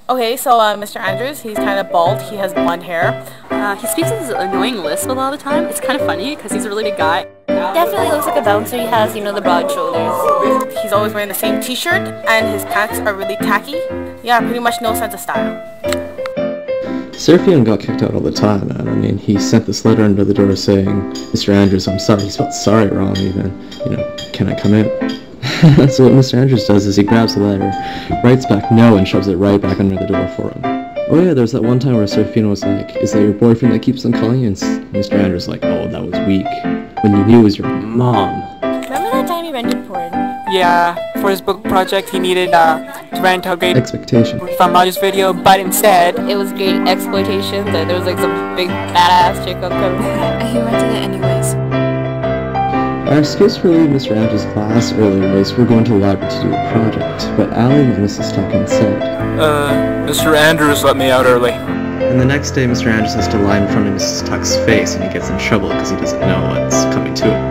Okay, so Mr. Andrews, he's kind of bald. He has blonde hair. He speaks with his annoying lisp a lot of the time. It's kind of funny because he's a really big guy. Definitely looks like a bouncer. He has, you know, the broad shoulders. He's always wearing the same t-shirt, and his pants are really tacky. Yeah, pretty much no sense of style. Serafino got kicked out all the time, man. I mean, he sent this letter under the door saying, Mr. Andrews, I'm sorry. He spelled sorry wrong even. You know, can I come in? So what Mr. Andrews does is he grabs the letter, writes back no, and shoves it right back under the door for him. Oh yeah, there's that one time where Serafino was like, is that your boyfriend that keeps on calling you? And Mr. Andrews was like, oh, that was weak. When you knew it was your mom. Remember that time he rented porn? Yeah, for his book project he needed to rent a great Expectation. from Roger's video, but instead It was great exploitation. There was like some big badass chick on cover. And he rented it anyways. Our excuse for leaving Mr. Andrews' class early was we're going to the library to do a project, but Allie and Mrs. Tuck instead. Mr. Andrews let me out early. And the next day Mr. Andrews has to lie in front of Mrs. Tuck's face and he gets in trouble because he doesn't know what's coming to him.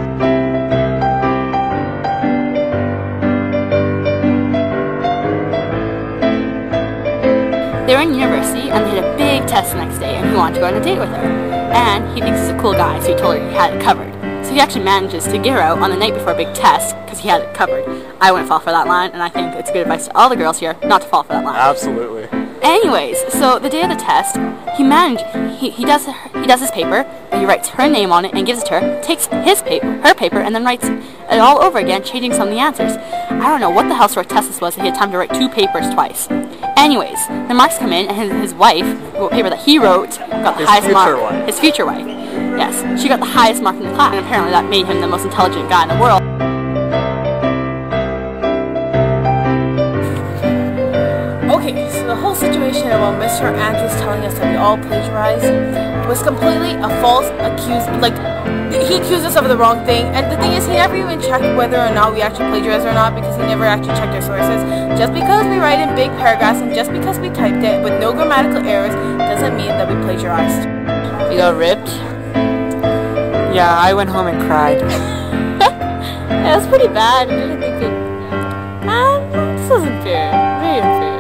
They were in university and they had a big test the next day and he wanted to go on a date with her. And he thinks he's a cool guy, so he told her he had it covered. So he actually manages to get her out on the night before a big test because he had it covered. I wouldn't fall for that line, and I think it's good advice to all the girls here not to fall for that line. Absolutely. Anyways, so the day of the test, he does his paper, and he writes her name on it and gives it to her, takes her paper, and then writes it all over again, changing some of the answers. I don't know what the hell sort of test this was that he had time to write 2 papers twice. Anyways, the marks come in, and his wife, the paper that he wrote, got the highest mark. His future wife. Yes, she got the highest mark in the class, and apparently that made him the most intelligent guy in the world. Okay, so the whole situation about Mr. Andrews telling us that we all plagiarized was completely a false accuse. Like, he accused us of the wrong thing, and the thing is, he never even checked whether or not we actually plagiarized or not, because he never actually checked our sources. Just because we write in big paragraphs and just because we typed it with no grammatical errors doesn't mean that we plagiarized. You got ripped? yeah, I went home and cried. Yeah, it was pretty bad. I didn't think it... this wasn't fair. Very unfair.